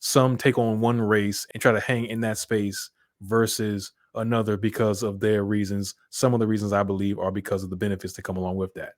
some take on one race and try to hang in that space versus another because of their reasons. Some of the reasons I believe are because of the benefits that come along with that.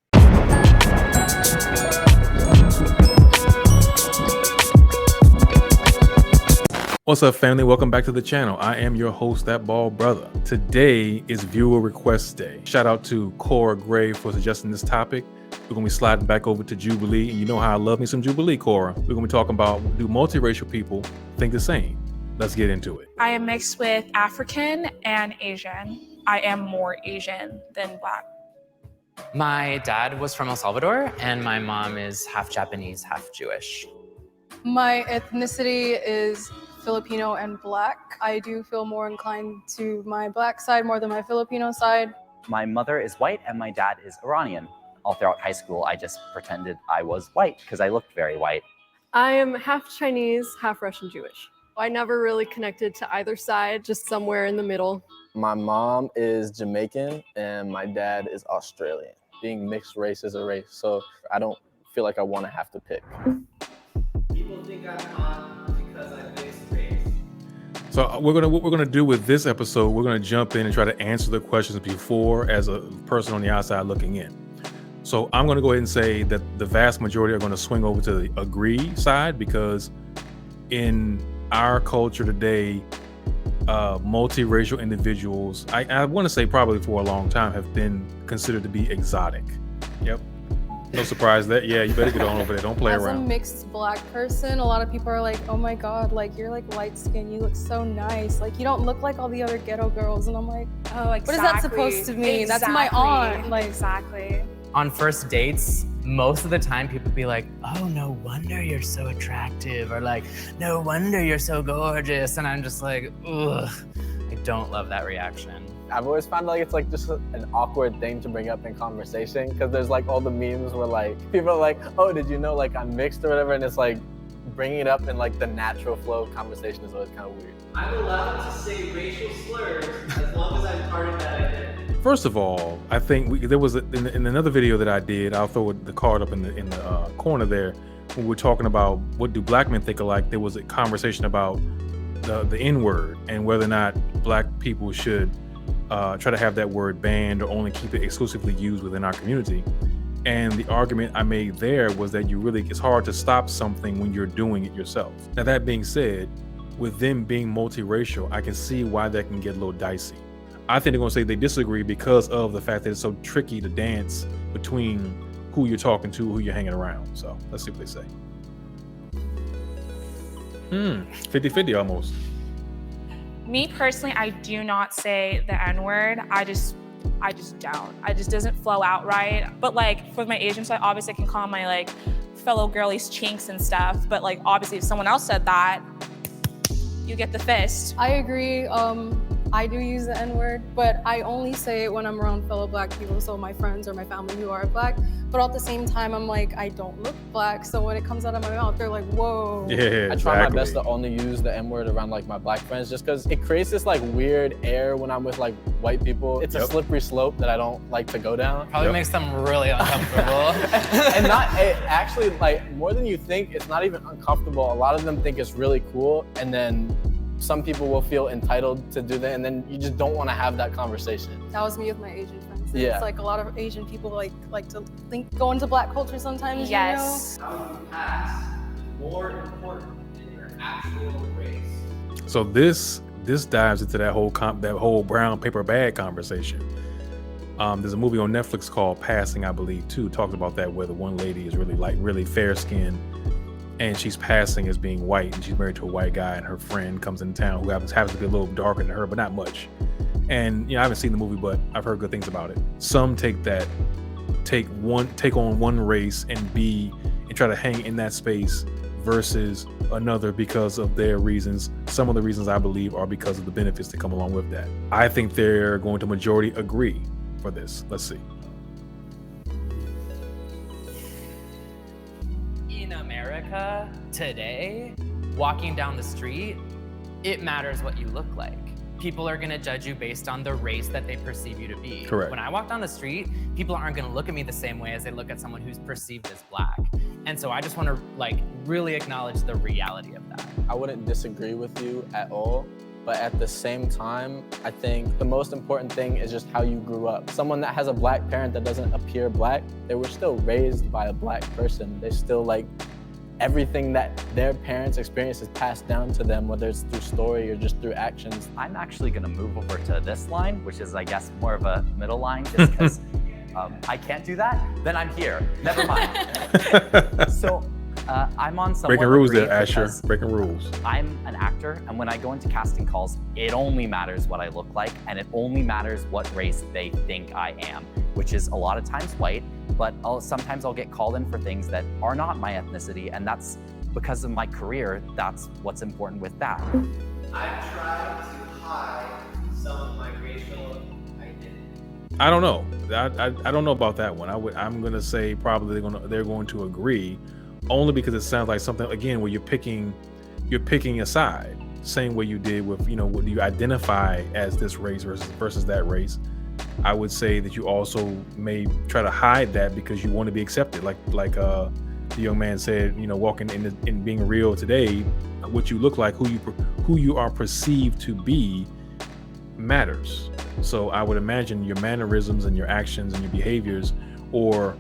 What's up, family? Welcome back to the channel. I am your host, Thatbaldbrutha. Today is Viewer Request Day. Shout out to Cora Gray for suggesting this topic. We're going to be sliding back over to Jubilee. And you know how I love me some Jubilee, Cora. We're going to be talking about, do multiracial people think the same? Let's get into it. I am mixed with African and Asian. I am more Asian than Black. My dad was from El Salvador, and my mom is half Japanese, half Jewish. My ethnicity is Filipino and Black. I do feel more inclined to my Black side more than my Filipino side. My mother is white and my dad is Iranian. All throughout high school, I just pretended I was white because I looked very white. I am half Chinese, half Russian Jewish. I never really connected to either side, just somewhere in the middle. My mom is Jamaican and my dad is Australian. Being mixed race is a race, so I don't feel like I want to have to pick. People think I'm hot because I'm mixed race. So what we're gonna do with this episode, we're gonna jump in and try to answer the questions before as a person on the outside looking in. So I'm gonna go ahead and say that the vast majority are gonna swing over to the agree side, because in our culture today, multiracial individuals, I want to say probably for a long time, have been considered to be exotic. Yep. No surprise that. Yeah, you better get on over there. Don't play around. As a mixed Black person, a lot of people are like, oh my God, like you're like light skin, you look so nice. Like you don't look like all the other ghetto girls. And I'm like, Oh, exactly. what is that supposed to mean? That's my aunt. Like, exactly. On first dates, most of the time people be like, oh, no wonder you're so attractive, or like, no wonder you're so gorgeous. And I'm just like, ugh, I don't love that reaction. I've always found like it's like just an awkward thing to bring up in conversation, because there's like all the memes where like people are like, oh, did you know like I'm mixed or whatever, and it's like bringing it up in like the natural flow of conversation is always kind of weird. I'm allowed to say racial slurs as long as I'm part of that identity. First of all, I think there was in another video that I did. I'll throw the card up in the corner there. When we're talking about what do Black men think alike, there was a conversation about the N-word and whether or not Black people should try to have that word banned or only keep it exclusively used within our community. And the argument I made there was that it's hard to stop something when you're doing it yourself. Now, that being said, with them being multiracial, I can see why that can get a little dicey. I think they're going to say they disagree because of the fact that it's so tricky to dance between who you're talking to, who you're hanging around. So let's see what they say. 50-50 almost. Me personally, I do not say the N-word. I just don't. It just doesn't flow out right. But like for my Asian side, obviously I can call my like fellow girlies chinks and stuff. But like obviously if someone else said that, you get the fist. I agree. I do use the N-word, but I only say it when I'm around fellow Black people, so my friends or my family who are Black. But at the same time, I'm like, I don't look Black, so when it comes out of my mouth, they're like, whoa. Yeah, I try my best to only use the N-word around like my Black friends, just because it creates this like weird air when I'm with like white people. It's a slippery slope that I don't like to go down. Probably makes them really uncomfortable. And actually, like more than you think, it's not even uncomfortable. A lot of them think it's really cool, and then some people will feel entitled to do that, and then you just don't want to have that conversation. That was me with my Asian friends. Yeah. It's like a lot of Asian people like to go into Black culture sometimes. Yes. How you pass more important than your actual race. So this dives into that whole brown paper bag conversation. There's a movie on Netflix called Passing, I believe, too. Talks about that, where the one lady is really fair skinned, and she's passing as being white, and she's married to a white guy, and her friend comes in town who happens to be a little darker than her, but not much. And I haven't seen the movie, but I've heard good things about it. Some take on one race and try to hang in that space versus another because of their reasons. Some of the reasons I believe are because of the benefits that come along with that. I think they're going to majority agree for this. Let's see. In America today, walking down the street, it matters what you look like. People are gonna judge you based on the race that they perceive you to be. Correct. When I walk down the street, people aren't gonna look at me the same way as they look at someone who's perceived as Black. And so I just want to like really acknowledge the reality of that. I wouldn't disagree with you at all, but at the same time, I think the most important thing is just how you grew up. Someone that has a black parent that doesn't appear black, they were still raised by a black person. They still like everything that their parents' experience is passed down to them, whether it's through story or just through actions. I'm actually going to move over to this line, which is, I guess, more of a middle line, just because I can't do that. Then I'm here. Never mind. So I'm on someone. Breaking rules there, Asher. Breaking rules. I'm an actor, and when I go into casting calls, it only matters what I look like, and it only matters what race they think I am, which is a lot of times white. But sometimes I'll get called in for things that are not my ethnicity, and that's because of my career. That's what's important with that. I've tried to hide some of my racial identity. I don't know. I don't know about that one. I'm gonna say probably they're going to agree, only because it sounds like something again where you're picking a side, same way you did with what you identify as this race versus that race. I would say that you also may try to hide that because you want to be accepted, like the young man said, walking in being real today, what you look like, who you are perceived to be matters. So I would imagine your mannerisms and your actions and your behaviors, or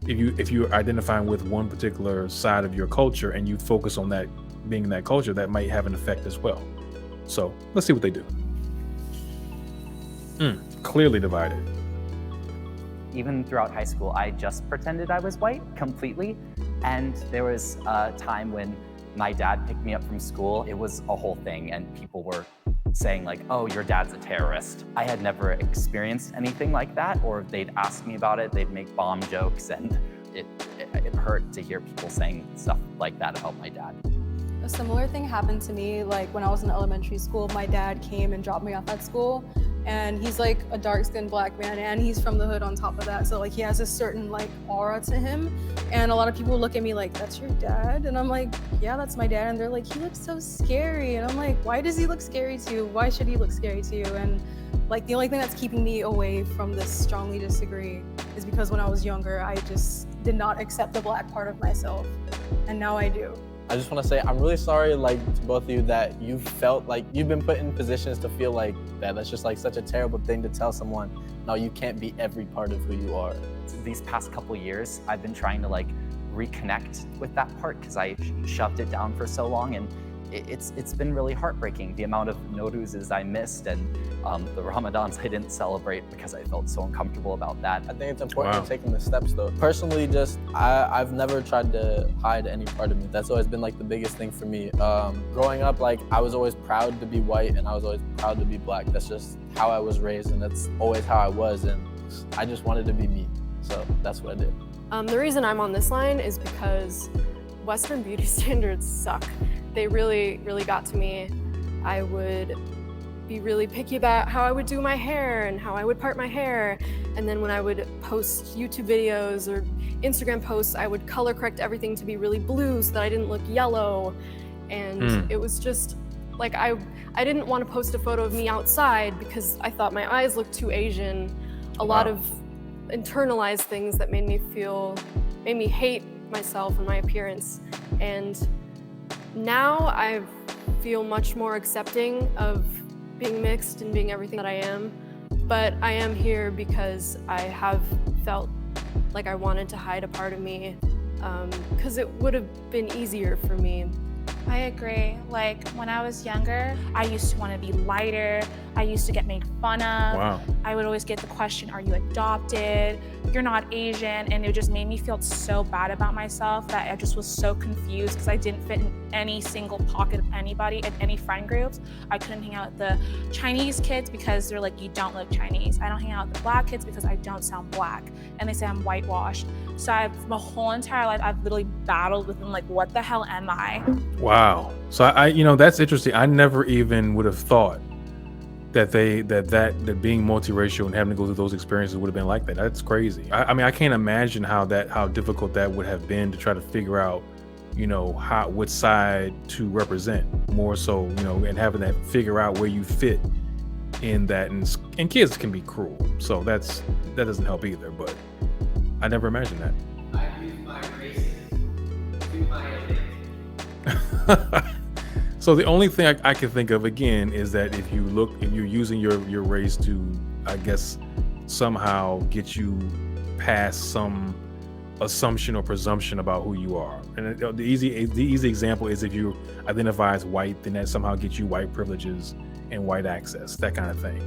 if you're identifying with one particular side of your culture and you focus on that being in that culture, that might have an effect as well. So let's see what they do. Clearly divided. Even throughout high school, I just pretended I was white completely. And there was a time when my dad picked me up from school. It was a whole thing, and people were saying like, oh, your dad's a terrorist. I had never experienced anything like that, or they'd ask me about it, they'd make bomb jokes, and it hurt to hear people saying stuff like that about my dad. A similar thing happened to me, like when I was in elementary school. My dad came and dropped me off at school, and he's like a dark-skinned black man, and he's from the hood on top of that. So like he has a certain like aura to him, and a lot of people look at me like, that's your dad? And I'm like, yeah, that's my dad. And they're like, he looks so scary. And I'm like, why does he look scary to you? Why should he look scary to you? And like the only thing that's keeping me away from this strongly disagree is because when I was younger, I just did not accept the black part of myself, and now I do. I just want to say I'm really sorry, like, to both of you that you felt like you've been put in positions to feel like that. That's just like such a terrible thing to tell someone. No, you can't be every part of who you are. These past couple years, I've been trying to like reconnect with that part because I shoved it down for so long, and it's been really heartbreaking, the amount of Nowruzes I missed and the Ramadans I didn't celebrate because I felt so uncomfortable about that. I think it's important to taking the steps though. Personally, I've never tried to hide any part of me. That's always been like the biggest thing for me. Growing up, like I was always proud to be white and I was always proud to be black. That's just how I was raised, and that's always how I was, and I just wanted to be me. So that's what I did. The reason I'm on this line is because Western beauty standards suck. They really, really got to me. I would be really picky about how I would do my hair and how I would part my hair. And then when I would post YouTube videos or Instagram posts, I would color correct everything to be really blue so that I didn't look yellow. And it was just like, I didn't want to post a photo of me outside because I thought my eyes looked too Asian. A lot of internalized things that made me hate myself and my appearance. And now I feel much more accepting of being mixed and being everything that I am, but I am here because I have felt like I wanted to hide a part of me because it would have been easier for me. I agree. Like when I was younger, I used to want to be lighter. I used to get made fun of. Wow. I would always get the question, are you adopted? You're not Asian. And it just made me feel so bad about myself that I just was so confused because I didn't fit in any single pocket of anybody in any friend groups. I couldn't hang out with the Chinese kids because they're like, you don't look Chinese. I don't hang out with the black kids because I don't sound black. And they say I'm whitewashed. So my whole entire life, I've literally battled with them, like, what the hell am I? Wow. So I that's interesting. I never even would have thought that that being multiracial and having to go through those experiences would have been like that. That's crazy. I mean, I can't imagine how difficult that would have been to try to figure out, which side to represent more so, and having that figure out where you fit in that. And kids can be cruel. So that doesn't help either, but I never imagined that. I use my racism So the only thing I can think of again is that if you're using your race to, I guess, somehow get you past some assumption or presumption about who you are. And the easy example is if you identify as white, then that somehow gets you white privileges and white access, that kind of thing.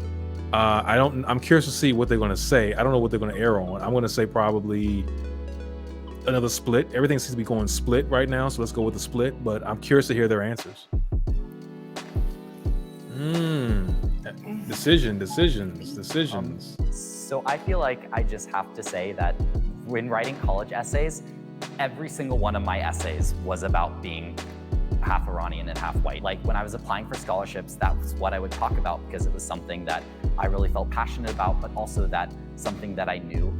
I'm curious to see what they're going to say. I don't know what they're going to err on. I'm going to say probably another split. Everything seems to be going split right now, so let's go with the split, but I'm curious to hear their answers. Decisions. So I feel like I just have to say that when writing college essays, every single one of my essays was about being half Iranian and half white. Like when I was applying for scholarships, that was what I would talk about because it was something that I really felt passionate about, but also that something that I knew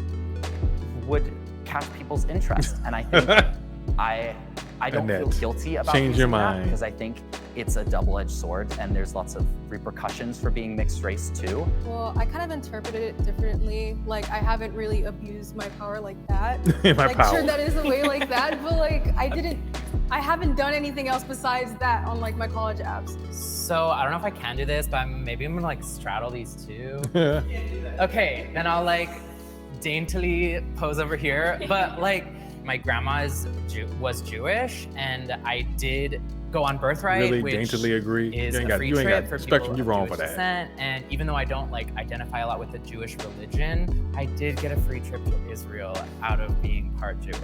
would catch people's interest. And I think I don't feel guilty about change your using that mind, because I think it's a double-edged sword and there's lots of repercussions for being mixed race too. Well, I kind of interpreted it differently. Like I haven't really abused my power like that. Sure, that is a way like that, but like I haven't done anything else besides that on like my college apps. So I don't know if I can do this, but maybe I'm gonna like straddle these two. Okay, then I'll like daintily pose over here. But like my grandma was Jewish, and I did go on birthright, really which daintily agree. is You a free trip for people you wrong of for Jewish that. descent. And even though I don't like identify a lot with the Jewish religion, I did get a free trip to Israel out of being part Jewish.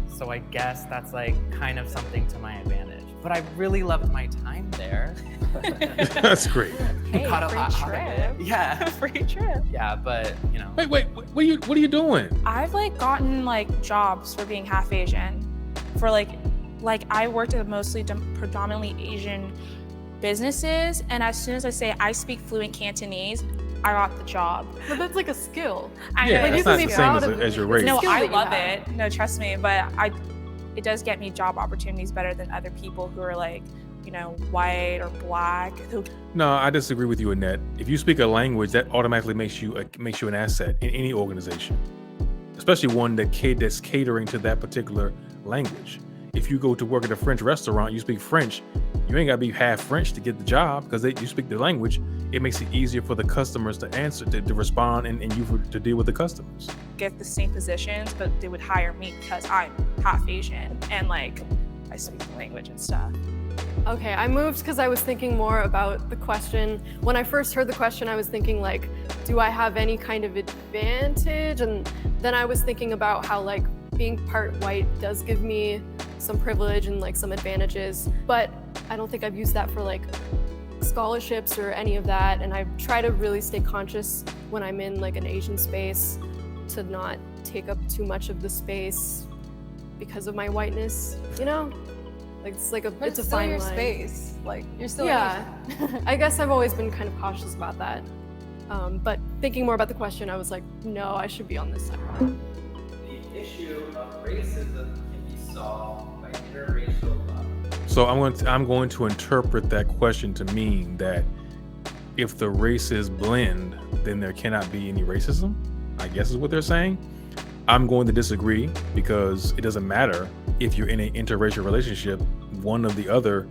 So I guess that's like kind of something to my advantage. But I really loved my time there. That's great. Hey, Caught a free lot out of trip. it. Yeah. Free trip. Yeah, but you know. Wait, what are you doing? I've like gotten like jobs for being half Asian, for like I worked at mostly predominantly Asian businesses, and as soon as I say I speak fluent Cantonese, I got the job. But that's like a skill. I Yeah, know, that's you not can the be same proud of as it. your It's a race. No, skill I that you love have. it. No, trust me, but it does get me job opportunities better than other people who are like, you know, white or black. No, I disagree with you, Annette. If you speak a language, that automatically makes you an asset in any organization, especially one that's catering to that particular language. If you go to work at a French restaurant, you speak French, you ain't got to be half French to get the job because you speak the language. It makes it easier for the customers to answer, to respond, and you to deal with the customers. Get the same positions, but they would hire me because I'm half Asian and like I speak the language and stuff. Okay, I moved because I was thinking more about the question. When I first heard the question, I was thinking like, do I have any kind of advantage? And then I was thinking about how like being part white does give me some privilege and like some advantages, but I don't think I've used that for like scholarships or any of that. And I try to really stay conscious when I'm in like an Asian space to not take up too much of the space because of my whiteness, you know? Like it's like But it's a still fine your line. space. Like you're still Yeah. I guess I've always been kind of cautious about that. But thinking more about the question, I was like, no, I should be on this side. The issue of racism can be solved by interracial love. So I'm going to interpret that question to mean that if the races blend, then there cannot be any racism, I guess is what they're saying. I'm going to disagree because it doesn't matter if you're in an interracial relationship, one or the other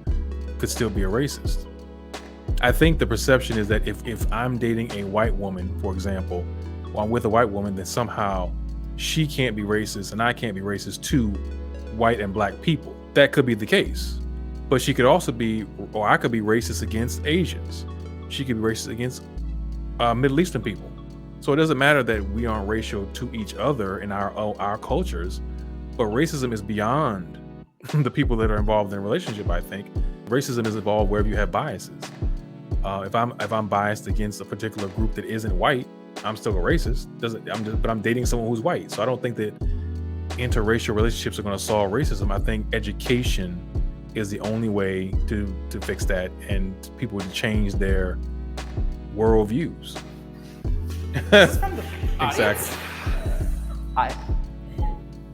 could still be a racist. I think the perception is that if I'm dating a white woman, for example, or I'm with a white woman, then somehow she can't be racist and I can't be racist to white and black people. That could be the case. But she could also be, or I could be racist against Asians. She could be racist against Middle Eastern people. So it doesn't matter that we aren't racial to each other in our cultures, but racism is beyond the people that are involved in a relationship, I think. Racism is involved wherever you have biases. If I'm biased against a particular group that isn't white, I'm still a racist. But I'm dating someone who's white. So I don't think that interracial relationships are going to solve racism. I think education is the only way to fix that and people to change their worldviews. Exactly.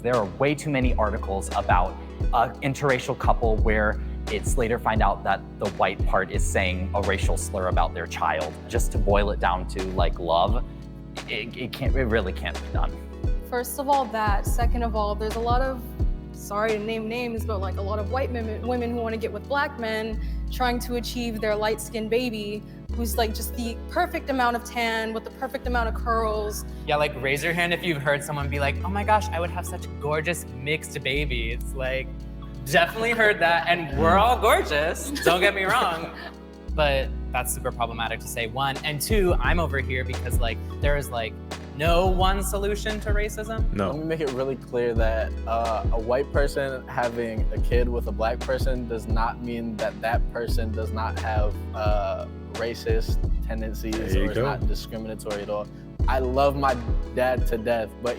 There are way too many articles about an interracial couple where it's later find out that the white part is saying a racial slur about their child. Just to boil it down to like love, it really can't be done. First of all, that. Second of all, there's a lot of sorry to name names, but like a lot of white women who want to get with black men, trying to achieve their light-skinned baby, who's like just the perfect amount of tan with the perfect amount of curls. Yeah, like raise your hand if you've heard someone be like, oh my gosh, I would have such a gorgeous mixed baby. It's like, definitely heard that, and we're all gorgeous, don't get me wrong. But that's super problematic to say, one. And two, I'm over here because like there is like no one solution to racism. No. Let me make it really clear that a white person having a kid with a black person does not mean that that person does not have racist tendencies or is not discriminatory at all. I love my dad to death, but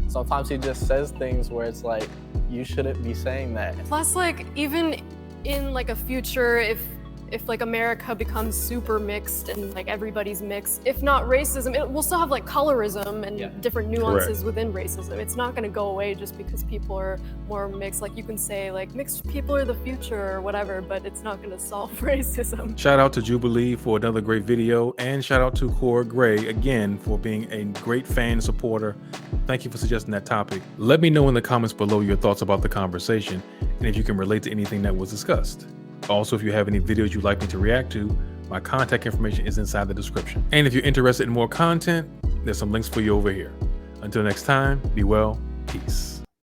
sometimes he just says things where it's like, you shouldn't be saying that. Plus, like, even in like a future, if like America becomes super mixed and like everybody's mixed, if not racism, we'll still have like colorism and different nuances within racism. It's not going to go away just because people are more mixed. Like you can say like mixed people are the future or whatever, but it's not going to solve racism. Shout out to Jubilee for another great video, and shout out to Cora Gray again for being a great fan supporter. Thank you for suggesting that topic. Let me know in the comments below your thoughts about the conversation and if you can relate to anything that was discussed. Also, if you have any videos you'd like me to react to, my contact information is inside the description. And if you're interested in more content, there's some links for you over here. Until next time, be well, peace.